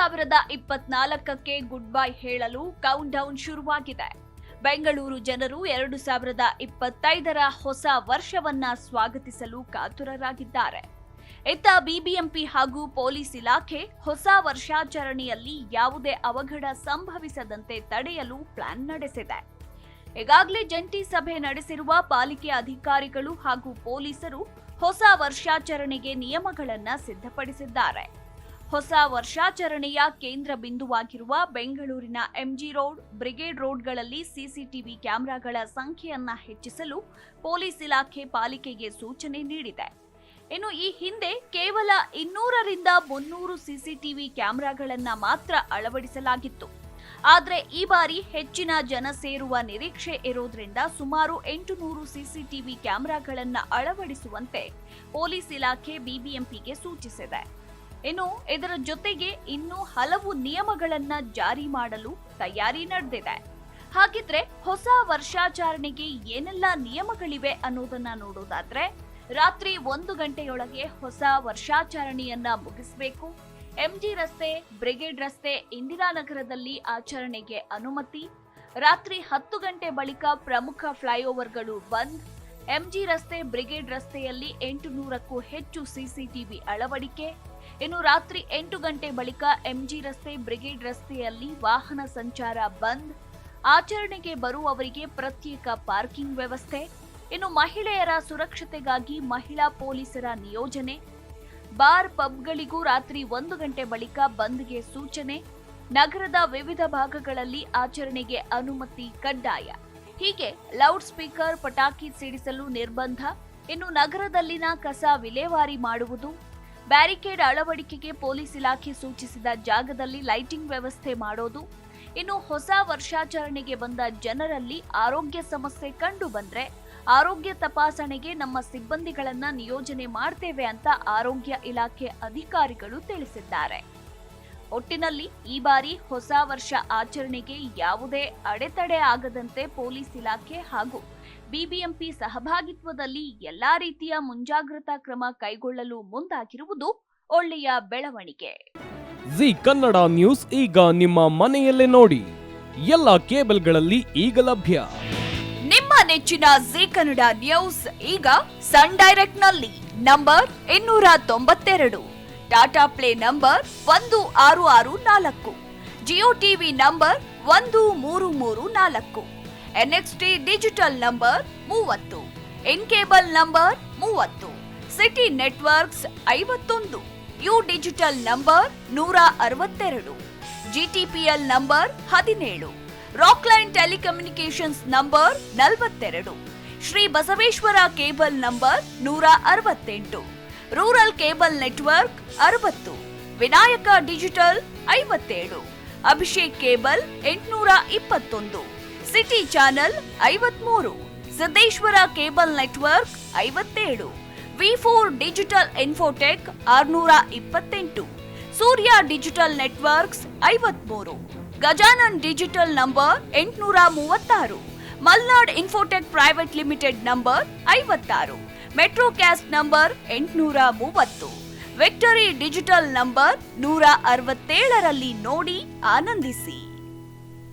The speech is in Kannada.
2024ಕ್ಕೆ ಗುಡ್ ಬೈ ಹೇಳಲು ಕೌಂಟ್ ಡೌನ್ ಶುರುವಾಗಿದೆ. ಬೆಂಗಳೂರು ಜನರು 2025ರ ಹೊಸ ವರ್ಷವನ್ನ ಸ್ವಾಗತಿಸಲು ಕಾತುರರಾಗಿದ್ದಾರೆ. ಇತ್ತ ಬಿಬಿಎಂಪಿ ಹಾಗೂ ಪೊಲೀಸ್ ಇಲಾಖೆ ಹೊಸ ವರ್ಷಾಚರಣೆಯಲ್ಲಿ ಯಾವುದೇ ಅವಘಡ ಸಂಭವಿಸದಂತೆ ತಡೆಯಲು ಪ್ಲಾನ್ ನಡೆಸಿದೆ. ಈಗಾಗಲೇ ಜಂಟಿ ಸಭೆ ನಡೆಸಿರುವ ಪಾಲಿಕೆ ಅಧಿಕಾರಿಗಳು ಹಾಗೂ ಪೊಲೀಸರು ಹೊಸ ವರ್ಷಾಚರಣೆಗೆ ನಿಯಮಗಳನ್ನ ಸಿದ್ಧಪಡಿಸಿದ್ದಾರೆ. ಹೊಸ ವರ್ಷಾಚರಣೆಯ ಕೇಂದ್ರ ಬಿಂದುವಾಗಿರುವ ಬೆಂಗಳೂರಿನ ಎಂಜಿ ರೋಡ್, ಬ್ರಿಗೇಡ್ ರೋಡ್ಗಳಲ್ಲಿ ಸಿಸಿಟಿವಿ ಕ್ಯಾಮೆರಾಗಳ ಸಂಖ್ಯೆಯನ್ನ ಹೆಚ್ಚಿಸಲು ಪೊಲೀಸ್ ಇಲಾಖೆ ಪಾಲಿಕೆಗೆ ಸೂಚನೆ ನೀಡಿದೆ. ಇನ್ನು ಈ ಹಿಂದೆ ಕೇವಲ 200ರಿಂದ 300 ಸಿಸಿಟಿವಿ ಕ್ಯಾಮೆರಾಗಳನ್ನ ಮಾತ್ರ ಅಳವಡಿಸಲಾಗಿತ್ತು. ಆದರೆ ಈ ಬಾರಿ ಹೆಚ್ಚಿನ ಜನ ಸೇರುವ ನಿರೀಕ್ಷೆ ಇರೋದ್ರಿಂದ ಸುಮಾರು 800 ಸಿಸಿಟಿವಿ ಕ್ಯಾಮೆರಾಗಳನ್ನ ಅಳವಡಿಸುವಂತೆ ಪೊಲೀಸ್ ಇಲಾಖೆ ಬಿಬಿಎಂಪಿಗೆ ಸೂಚಿಸಿದೆ. ಇನ್ನು ಇದರ ಜೊತೆಗೆ ಇನ್ನೂ ಹಲವು ನಿಯಮಗಳನ್ನ ಜಾರಿ ಮಾಡಲು ತಯಾರಿ ನಡೆದಿದೆ. ಹಾಗಿದ್ರೆ ಹೊಸ ವರ್ಷಾಚರಣೆಗೆ ಏನೆಲ್ಲ ನಿಯಮಗಳಿವೆ ಅನ್ನೋದನ್ನ ನೋಡೋದಾದ್ರೆ, ರಾತ್ರಿ 1 ಗಂಟೆಯೊಳಗೆ ಹೊಸ ವರ್ಷಾಚರಣೆಯನ್ನ ಮುಗಿಸಬೇಕು. ಎಂಜಿ ರಸ್ತೆ, ಬ್ರಿಗೇಡ್ ರಸ್ತೆ, ಇಂದಿರಾನಗರದಲ್ಲಿ ಆಚರಣೆಗೆ ಅನುಮತಿ. ರಾತ್ರಿ 10 ಗಂಟೆ ಬಳಿಕ ಪ್ರಮುಖ ಫ್ಲೈಓವರ್ಗಳು ಬಂದ್. ಎಂಜಿ ರಸ್ತೆ, ಬ್ರಿಗೇಡ್ ರಸ್ತೆಯಲ್ಲಿ 800ಕ್ಕೂ ಹೆಚ್ಚು ಸಿಸಿಟಿವಿ ಅಳವಡಿಕೆ. ಇನ್ನು ರಾತ್ರಿ 8 ಗಂಟೆ ಬಳಿಕ ಎಂಜಿ ರಸ್ತೆ, ಬ್ರಿಗೇಡ್ ರಸ್ತೆಯಲ್ಲಿ ವಾಹನ ಸಂಚಾರ ಬಂದ್. ಆಚರಣೆಗೆ ಬರುವವರಿಗೆ ಪ್ರತ್ಯೇಕ ಪಾರ್ಕಿಂಗ್ ವ್ಯವಸ್ಥೆ. ಇನ್ನು ಮಹಿಳೆಯರ ಸುರಕ್ಷತೆಗಾಗಿ ಮಹಿಳಾ ಪೊಲೀಸರ ನಿಯೋಜನೆ. ಬಾರ್, ಪಬ್ಗಳಿಗೂ ರಾತ್ರಿ 1 ಗಂಟೆ ಬಳಿಕ ಬಂದ್ಗೆ ಸೂಚನೆ. ನಗರದ ವಿವಿಧ ಭಾಗಗಳಲ್ಲಿ ಆಚರಣೆಗೆ ಅನುಮತಿ ಕಡ್ಡಾಯ. ಹೀಗೆ ಲೌಡ್ ಸ್ಪೀಕರ್, ಪಟಾಕಿ ಸಿಡಿಸಲು ನಿರ್ಬಂಧ. ಇನ್ನು ನಗರದಲ್ಲಿನ ಕಸ ವಿಲೇವಾರಿ ಮಾಡುವುದು. ಬ್ಯಾರಿಕೇಡ್ ಅಳವಡಿಕೆಗೆ ಪೊಲೀಸ್ ಇಲಾಖೆ ಸೂಚಿಸಿದ ಜಾಗದಲ್ಲಿ ಲೈಟಿಂಗ್ ವ್ಯವಸ್ಥೆ ಮಾಡೋದು. ಇನ್ನು ಹೊಸ ವರ್ಷಾಚರಣೆಗೆ ಬಂದ ಜನರಲ್ಲಿ ಆರೋಗ್ಯ ಸಮಸ್ಯೆ ಕಂಡು ಬಂದ್ರೆ ಆರೋಗ್ಯ ತಪಾಸಣೆಗೆ ನಮ್ಮ ಸಿಬ್ಬಂದಿಗಳನ್ನ ನಿಯೋಜನೆ ಮಾಡ್ತೇವೆ ಅಂತ ಆರೋಗ್ಯ ಇಲಾಖೆ ಅಧಿಕಾರಿಗಳು ತಿಳಿಸಿದ್ದಾರೆ. ಒಟ್ಟಿನಲ್ಲಿ ಈ ಬಾರಿ ಹೊಸ ವರ್ಷ ಆಚರಣೆಗೆ ಯಾವುದೇ ಅಡೆತಡೆ ಆಗದಂತೆ ಪೊಲೀಸ್ ಇಲಾಖೆ ಹಾಗೂ ಬಿಬಿಎಂಪಿ ಸಹಭಾಗಿತ್ವದಲ್ಲಿ ಎಲ್ಲಾ ರೀತಿಯ ಮುಂಜಾಗ್ರತಾ ಕ್ರಮ ಕೈಗೊಳ್ಳಲು ಮುಂದಾಗಿರುವುದು ಒಳ್ಳೆಯ ಬೆಳವಣಿಗೆ. ಜಿ ಕನ್ನಡ ನ್ಯೂಸ್ ಈಗ ನಿಮ್ಮ ಮನೆಯಲ್ಲೇ ನೋಡಿ. ಎಲ್ಲ ಕೇಬಲ್ಗಳಲ್ಲಿ ಈಗ ಲಭ್ಯ. ನಿಮ್ಮ ನೆಚ್ಚಿನ ಜಿ ಕನ್ನಡ ನ್ಯೂಸ್ ಈಗ ಸನ್ ಡೈರೆಕ್ಟ್ ನಲ್ಲಿ number 292, Tata Play number 1664, Jio TV number 1334, NXT digital number 30, in cable number 30, city networks 51, U digital number 162, GTPL number 17, Rockline telecommunications number 42, Shri Basaveshwara cable number 168, rural cable network 60, Vinayaka digital 57, Abhishek cable 821, city channel 53, Siddeshwara cable network 57, ವಿ4 digital infotech 628, Surya digital networks 53, Gajanan digital number 836, Malnad infotech private limited number 56, metro cast number 830, victory digital number 167ರಲ್ಲಿ ನೋಡಿ ಆನಂದಿಸಿ.